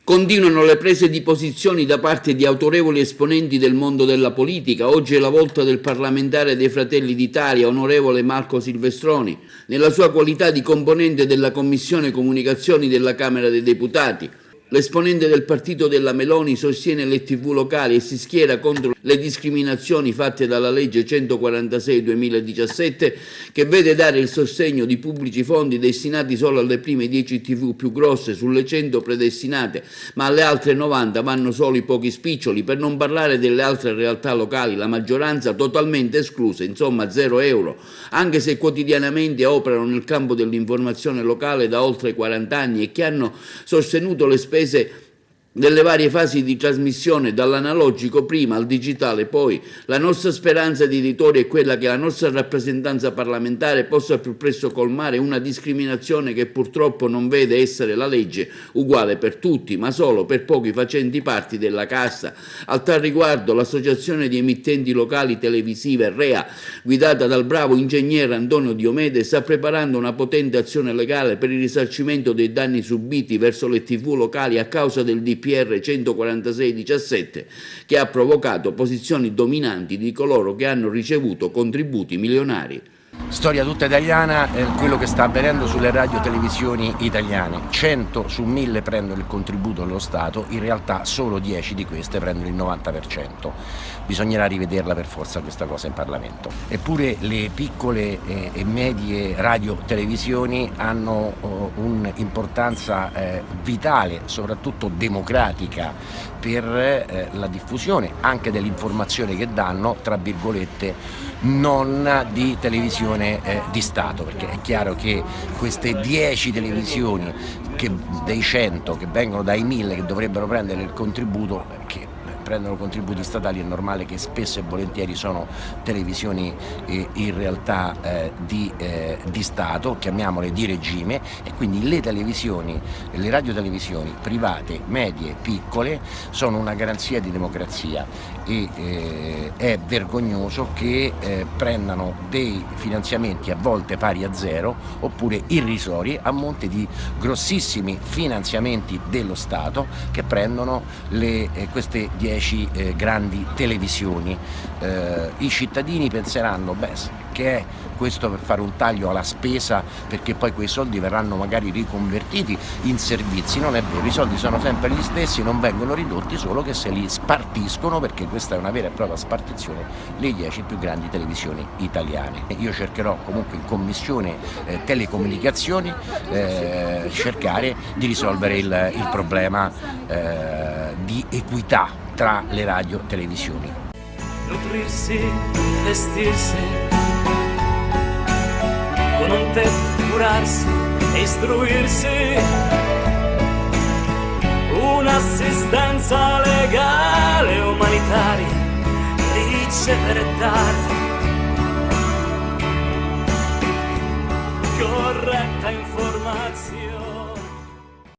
Continuano le prese di posizioni da parte di autorevoli esponenti del mondo della politica. Oggi è la volta del parlamentare dei Fratelli d'Italia, onorevole Marco Silvestroni, nella sua qualità di componente della Commissione Comunicazioni della Camera dei Deputati. L'esponente del partito della Meloni sostiene le TV locali e si schiera contro le discriminazioni fatte dalla legge 146/2017 che vede dare il sostegno di pubblici fondi destinati solo alle prime 10 TV più grosse sulle 100 predestinate, ma alle altre 90 vanno solo i pochi spiccioli, per non parlare delle altre realtà locali, la maggioranza totalmente escluse, insomma 0 euro, anche se quotidianamente operano nel campo dell'informazione locale da oltre 40 anni e che hanno sostenuto le spese nelle varie fasi di trasmissione, dall'analogico prima al digitale poi. La nostra speranza di editori è quella che la nostra rappresentanza parlamentare possa al più presto colmare una discriminazione che purtroppo non vede essere la legge uguale per tutti, ma solo per pochi facenti parte della casta. Al tal riguardo l'Associazione di Emittenti Locali Televisive, REA, guidata dal bravo ingegnere Antonio Diomede, sta preparando una potente azione legale per il risarcimento dei danni subiti verso le TV locali a causa del DPR 146/17, che ha provocato posizioni dominanti di coloro che hanno ricevuto contributi milionari. Storia tutta italiana è quello che sta avvenendo sulle radio televisioni italiane. 100 su 1000 prendono il contributo dello Stato, in realtà solo 10 di queste prendono il 90%. Bisognerà rivederla per forza questa cosa in Parlamento. Eppure le piccole e medie radio televisioni hanno un'importanza vitale, soprattutto democratica, per la diffusione anche dell'informazione che danno, tra virgolette, non di televisione di Stato, perché è chiaro che queste 10 televisioni dei 100 che vengono dai 1000 che dovrebbero prendere il contributo, che prendono contributi statali, è normale che spesso e volentieri sono televisioni in realtà di Stato, chiamiamole di regime, e quindi le radiotelevisioni private, medie, piccole sono una garanzia di democrazia e è vergognoso che prendano dei finanziamenti a volte pari a zero oppure irrisori a monte di grossissimi finanziamenti dello Stato che prendono queste 10 grandi televisioni. I cittadini penseranno che è questo per fare un taglio alla spesa, perché poi quei soldi verranno magari riconvertiti in servizi. Non è vero, i soldi sono sempre gli stessi, non vengono ridotti, solo che se li spartiscono, perché questa è una vera e propria spartizione, le 10 più grandi televisioni italiane. Io cercherò comunque in commissione telecomunicazioni cercare di risolvere il problema di equità tra le radio televisioni. Nutrirsi, vestirsi, con un tè curarsi e istruirsi, un'assistenza legale umanitaria, ricevere e dare, corretta informazione.